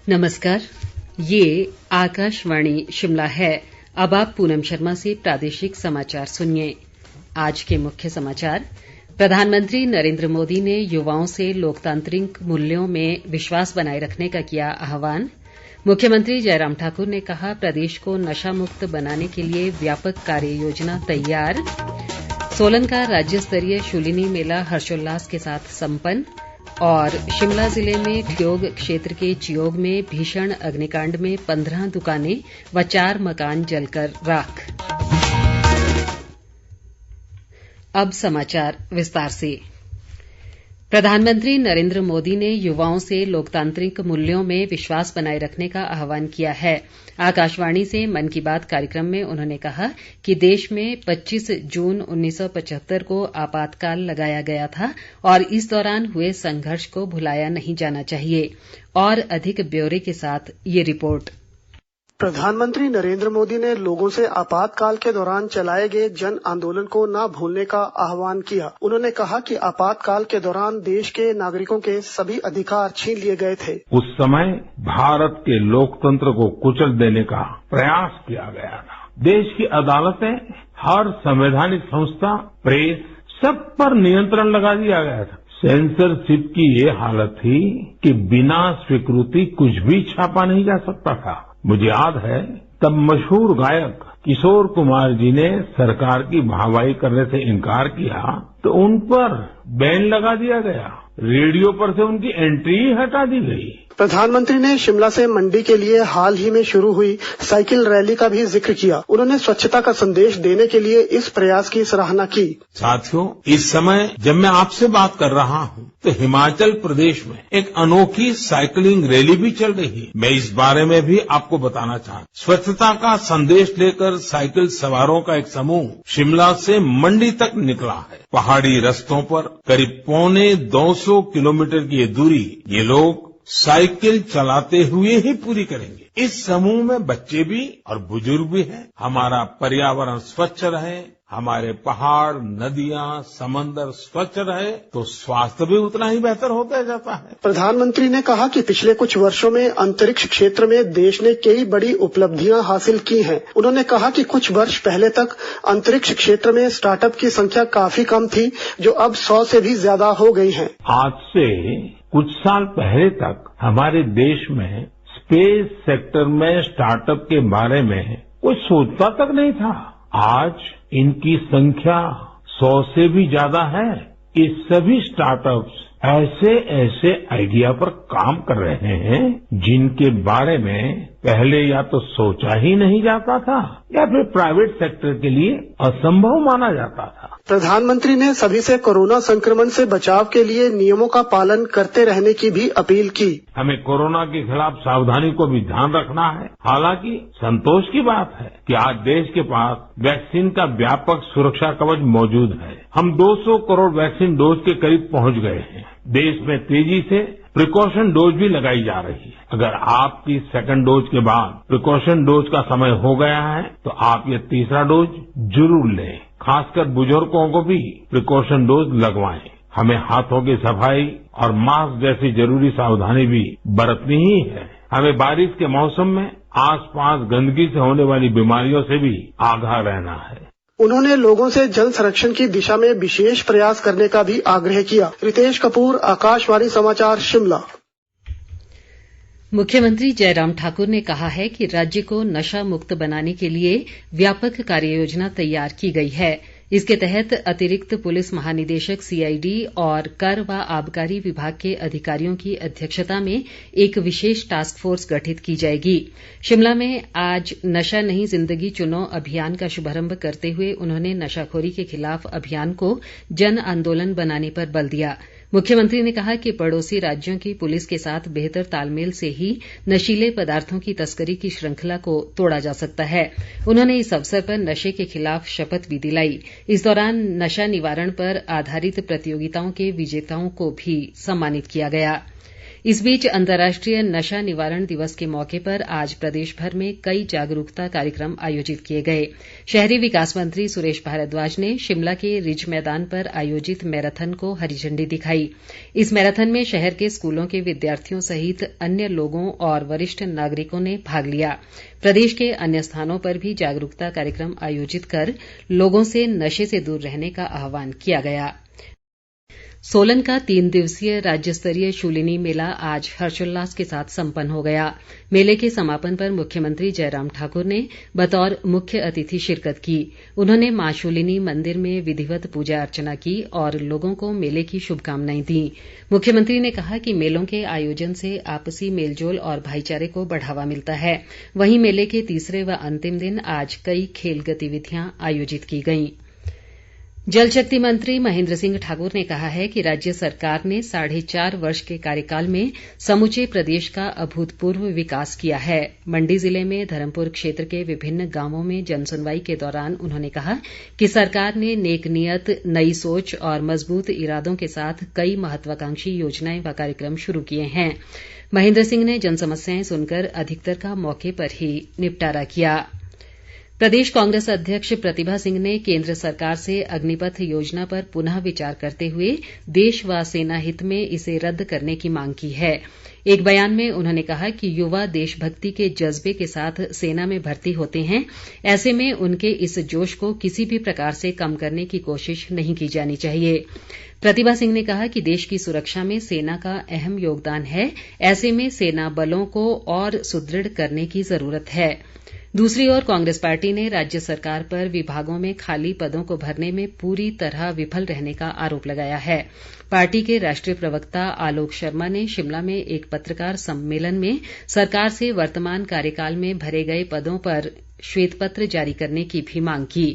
नमस्कार, ये आकाशवाणी शिमला है। अब आप पूनम शर्मा से प्रादेशिक समाचार सुनिए। आज के मुख्य समाचार। प्रधानमंत्री नरेंद्र मोदी ने युवाओं से लोकतांत्रिक मूल्यों में विश्वास बनाए रखने का किया आह्वान। मुख्यमंत्री जयराम ठाकुर ने कहा, प्रदेश को नशा मुक्त बनाने के लिए व्यापक कार्य योजना तैयार। सोलन का राज्य स्तरीय शूलिनी मेला हर्षोल्लास के साथ संपन्न। और शिमला जिले में ठियोग क्षेत्र के चियोग में भीषण अग्निकांड में 15 दुकानें व 4 मकान जलकर राख। अब समाचार विस्तार से। प्रधानमंत्री नरेंद्र मोदी ने युवाओं से लोकतांत्रिक मूल्यों में विश्वास बनाए रखने का आह्वान किया है। आकाशवाणी से मन की बात कार्यक्रम में उन्होंने कहा कि देश में 25 जून 1975 को आपातकाल लगाया गया था और इस दौरान हुए संघर्ष को भुलाया नहीं जाना चाहिए। और अधिक ब्यौरे के साथ ये रिपोर्ट। प्रधानमंत्री नरेंद्र मोदी ने लोगों से आपातकाल के दौरान चलाए गए जन आंदोलन को न भूलने का आह्वान किया। उन्होंने कहा कि आपातकाल के दौरान देश के नागरिकों के सभी अधिकार छीन लिए गए थे। उस समय भारत के लोकतंत्र को कुचल देने का प्रयास किया गया था। देश की अदालतें, हर संवैधानिक संस्था, प्रेस, सब पर नियंत्रण लगा दिया गया था। सेंसरशिप की ये हालत थी कि बिना स्वीकृति कुछ भी छापा नहीं जा सकता था। मुझे याद है, तब मशहूर गायक किशोर कुमार जी ने सरकार की वाहवाही करने से इनकार किया तो उन पर बैन लगा दिया गया। रेडियो पर से उनकी एंट्री ही हटा दी गई। प्रधानमंत्री ने शिमला से मंडी के लिए हाल ही में शुरू हुई साइकिल रैली का भी जिक्र किया। उन्होंने स्वच्छता का संदेश देने के लिए इस प्रयास की सराहना की। साथियों, इस समय जब मैं आपसे बात कर रहा हूँ तो हिमाचल प्रदेश में एक अनोखी साइकिलिंग रैली भी चल रही है। मैं इस बारे में भी आपको बताना चाहता हूँ। स्वच्छता का संदेश लेकर साइकिल सवारों का एक समूह शिमला से मंडी तक निकला है। पहाड़ी रास्तों पर करीब 250 किलोमीटर की ये दूरी ये लोग साइकिल चलाते हुए ही पूरी करेंगे। इस समूह में बच्चे भी और बुजुर्ग भी हैं। हमारा पर्यावरण स्वच्छ रहे, हमारे पहाड़, नदियां, समंदर स्वच्छ रहे तो स्वास्थ्य भी उतना ही बेहतर होता जाता है। प्रधानमंत्री ने कहा कि पिछले कुछ वर्षों में अंतरिक्ष क्षेत्र में देश ने कई बड़ी उपलब्धियां हासिल की हैं। उन्होंने कहा कि कुछ वर्ष पहले तक अंतरिक्ष क्षेत्र में स्टार्टअप की संख्या काफी कम थी, जो अब 100 से भी ज्यादा हो गई है। आज से कुछ साल पहले तक हमारे देश में स्पेस सेक्टर में स्टार्टअप के बारे में कोई सोचता तक नहीं था। आज इनकी संख्या 100 से भी ज्यादा है। ये सभी स्टार्टअप्स ऐसे आइडिया पर काम कर रहे हैं जिनके बारे में पहले या तो सोचा ही नहीं जाता था या फिर प्राइवेट सेक्टर के लिए असंभव माना जाता था। प्रधानमंत्री ने सभी से कोरोना संक्रमण से बचाव के लिए नियमों का पालन करते रहने की भी अपील की। हमें कोरोना के खिलाफ सावधानी को भी ध्यान रखना है। हालांकि संतोष की बात है कि आज देश के पास वैक्सीन का व्यापक सुरक्षा कवच मौजूद है। हम 200 करोड़ वैक्सीन डोज के करीब पहुंच गए हैं। देश में तेजी से प्रिकॉशन डोज भी लगाई जा रही है। अगर आपकी सेकंड डोज के बाद प्रिकॉशन डोज का समय हो गया है तो आप ये तीसरा डोज जरूर लें। खासकर बुजुर्गों को भी प्रिकॉशन डोज लगवाएं। हमें हाथों की सफाई और मास्क जैसी जरूरी सावधानी भी बरतनी ही है। हमें बारिश के मौसम में आसपास गंदगी से होने वाली बीमारियों से भी आगाह रहना है। उन्होंने लोगों से जल संरक्षण की दिशा में विशेष प्रयास करने का भी आग्रह किया। रितेश कपूर, आकाशवाणी समाचार, शिमला। मुख्यमंत्री जयराम ठाकुर ने कहा है कि राज्य को नशा मुक्त बनाने के लिए व्यापक कार्य योजना तैयार की गई है। इसके तहत अतिरिक्त पुलिस महानिदेशक सीआईडी और कर व आबकारी विभाग के अधिकारियों की अध्यक्षता में एक विशेष टास्क फोर्स गठित की जाएगी। शिमला में आज नशा नहीं जिंदगी चुनो अभियान का शुभारंभ करते हुए उन्होंने नशाखोरी के खिलाफ अभियान को जन आंदोलन बनाने पर बल दिया। मुख्यमंत्री ने कहा कि पड़ोसी राज्यों की पुलिस के साथ बेहतर तालमेल से ही नशीले पदार्थों की तस्करी की श्रृंखला को तोड़ा जा सकता है। उन्होंने इस अवसर पर नशे के खिलाफ शपथ भी दिलाई। इस दौरान नशा निवारण पर आधारित प्रतियोगिताओं के विजेताओं को भी सम्मानित किया गया। इस बीच अंतर्राष्ट्रीय नशा निवारण दिवस के मौके पर आज प्रदेश भर में कई जागरूकता कार्यक्रम आयोजित किए गए। शहरी विकास मंत्री सुरेश भारद्वाज ने शिमला के रिज मैदान पर आयोजित मैराथन को हरी झंडी दिखाई। इस मैराथन में शहर के स्कूलों के विद्यार्थियों सहित अन्य लोगों और वरिष्ठ नागरिकों ने भाग लिया। प्रदेश के अन्य स्थानों पर भी जागरूकता कार्यक्रम आयोजित कर लोगों से नशे से दूर रहने का आह्वान किया गया। सोलन का 3 दिवसीय राज्य स्तरीय शूलिनी मेला आज हर्षोल्लास के साथ संपन्न हो गया। मेले के समापन पर मुख्यमंत्री जयराम ठाकुर ने बतौर मुख्य अतिथि शिरकत की। उन्होंने मां शूलिनी मंदिर में विधिवत पूजा अर्चना की और लोगों को मेले की शुभकामनाएं दी। मुख्यमंत्री ने कहा कि मेलों के आयोजन से आपसी मेलजोल और भाईचारे को बढ़ावा मिलता है। वहीं मेले के तीसरे व अंतिम दिन आज कई खेल गतिविधियां आयोजित की गईं। जल शक्ति मंत्री महेंद्र सिंह ठाकुर ने कहा है कि राज्य सरकार ने 4.5 वर्ष के कार्यकाल में समूचे प्रदेश का अभूतपूर्व विकास किया है। मंडी जिले में धर्मपुर क्षेत्र के विभिन्न गांवों में जनसुनवाई के दौरान उन्होंने कहा कि सरकार ने नेक नीयत, नई सोच और मजबूत इरादों के साथ कई महत्वाकांक्षी योजनाएं व कार्यक्रम शुरू किए हैं। महेंद्र सिंह ने जनसमस्याएं सुनकर अधिकतर का मौके पर ही निपटारा किया। प्रदेश कांग्रेस अध्यक्ष प्रतिभा सिंह ने केंद्र सरकार से अग्निपथ योजना पर पुनः विचार करते हुए देश व सेना हित में इसे रद्द करने की मांग की है। एक बयान में उन्होंने कहा कि युवा देशभक्ति के जज्बे के साथ सेना में भर्ती होते हैं। ऐसे में उनके इस जोश को किसी भी प्रकार से कम करने की कोशिश नहीं की जानी चाहिए। प्रतिभा सिंह ने कहा कि देश की सुरक्षा में सेना का अहम योगदान है। ऐसे में सेना बलों को और सुदृढ़ करने की जरूरत है। दूसरी ओर कांग्रेस पार्टी ने राज्य सरकार पर विभागों में खाली पदों को भरने में पूरी तरह विफल रहने का आरोप लगाया है। पार्टी के राष्ट्रीय प्रवक्ता आलोक शर्मा ने शिमला में एक पत्रकार सम्मेलन में सरकार से वर्तमान कार्यकाल में भरे गए पदों पर श्वेत पत्र जारी करने की भी मांग की।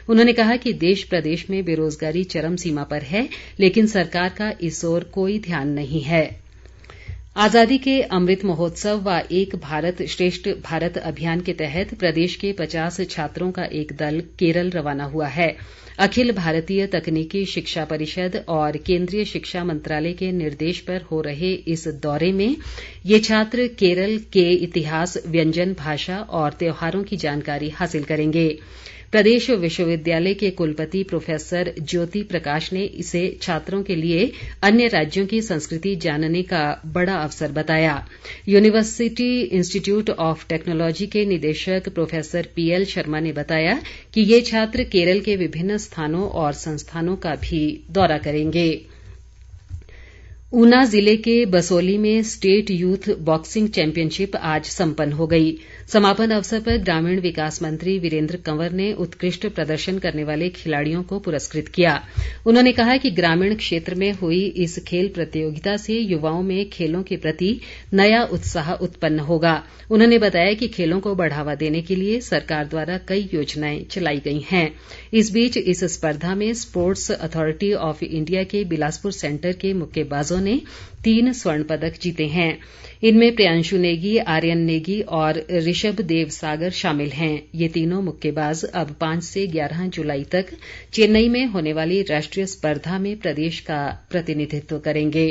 उन्होंने कहा कि देश प्रदेश में बेरोजगारी चरम सीमा पर है, लेकिन सरकार का इस ओर कोई ध्यान नहीं है। आज़ादी के अमृत महोत्सव व एक भारत श्रेष्ठ भारत अभियान के तहत प्रदेश के 50 छात्रों का एक दल केरल रवाना हुआ है। अखिल भारतीय तकनीकी शिक्षा परिषद और केंद्रीय शिक्षा मंत्रालय के निर्देश पर हो रहे इस दौरे में ये छात्र केरल के इतिहास, व्यंजन, भाषा और त्योहारों की जानकारी हासिल करेंगे। प्रदेश विश्वविद्यालय के कुलपति प्रोफेसर ज्योति प्रकाश ने इसे छात्रों के लिए अन्य राज्यों की संस्कृति जानने का बड़ा अवसर बताया। यूनिवर्सिटी इंस्टीट्यूट ऑफ टेक्नोलॉजी के निदेशक प्रोफेसर PL शर्मा ने बताया कि ये छात्र केरल के विभिन्न स्थानों और संस्थानों का भी दौरा करेंगे। ऊना जिले के बसोली में स्टेट यूथ बॉक्सिंग चैंपियनशिप आज संपन्न हो गई। समापन अवसर पर ग्रामीण विकास मंत्री वीरेंद्र कंवर ने उत्कृष्ट प्रदर्शन करने वाले खिलाड़ियों को पुरस्कृत किया। उन्होंने कहा कि ग्रामीण क्षेत्र में हुई इस खेल प्रतियोगिता से युवाओं में खेलों के प्रति नया उत्साह उत्पन्न होगा। उन्होंने बताया कि खेलों को बढ़ावा देने के लिए सरकार द्वारा कई योजनाएं चलाई गई हैं। इस बीच इस स्पर्धा में स्पोर्ट्स अथॉरिटी ऑफ इंडिया के बिलासपुर सेंटर के मुक्केबाजों ने 3 स्वर्ण पदक जीते हैं। इनमें प्रियांशु नेगी, आर्यन नेगी और ऋषभ देव सागर शामिल हैं। ये तीनों मुक्केबाज अब 5 से 11 जुलाई तक चेन्नई में होने वाली राष्ट्रीय स्पर्धा में प्रदेश का प्रतिनिधित्व करेंगे।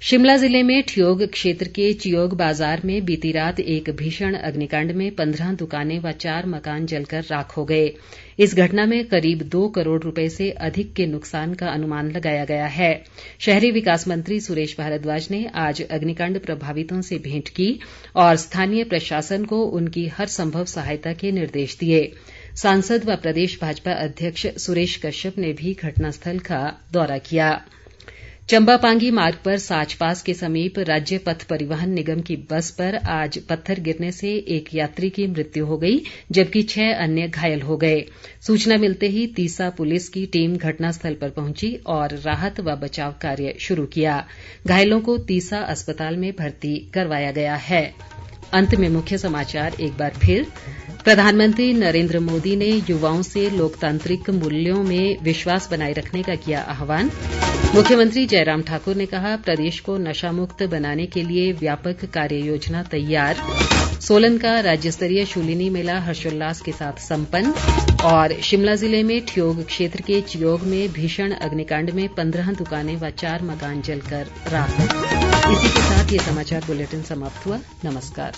शिमला जिले में ठियोग क्षेत्र के चियोग बाजार में बीती रात एक भीषण अग्निकांड में 15 दुकानें व 4 मकान जलकर राख हो गए। इस घटना में करीब 2 करोड़ रुपए से अधिक के नुकसान का अनुमान लगाया गया है। शहरी विकास मंत्री सुरेश भारद्वाज ने आज अग्निकांड प्रभावितों से भेंट की और स्थानीय प्रशासन को उनकी हर संभव सहायता के निर्देश दिए। सांसद व प्रदेश भाजपा अध्यक्ष सुरेश कश्यप ने भी घटनास्थल का दौरा किया। चंबा पांगी मार्ग पर साचपास के समीप राज्य पथ परिवहन निगम की बस पर आज पत्थर गिरने से एक यात्री की मृत्यु हो गई, जबकि 6 अन्य घायल हो गए। सूचना मिलते ही तीसा पुलिस की टीम घटनास्थल पर पहुंची और राहत व बचाव कार्य शुरू किया। घायलों को तीसा अस्पताल में भर्ती करवाया गया है। अंत में मुख्य समाचार एक बार फिर। प्रधानमंत्री नरेंद्र मोदी ने युवाओं से लोकतांत्रिक मूल्यों में विश्वास बनाए रखने का किया आह्वान। मुख्यमंत्री जयराम ठाकुर ने कहा प्रदेश को नशा मुक्त बनाने के लिए व्यापक कार्य योजना तैयार। सोलन का राज्य स्तरीय शूलिनी मेला हर्षोल्लास के साथ संपन्न। और शिमला जिले में ठियोग क्षेत्र के चियोग में भीषण अग्निकांड में 15 दुकानें व 4 मकान जलकर राख। इसी के साथ ये समाचार बुलेटिन समाप्त हुआ। नमस्कार।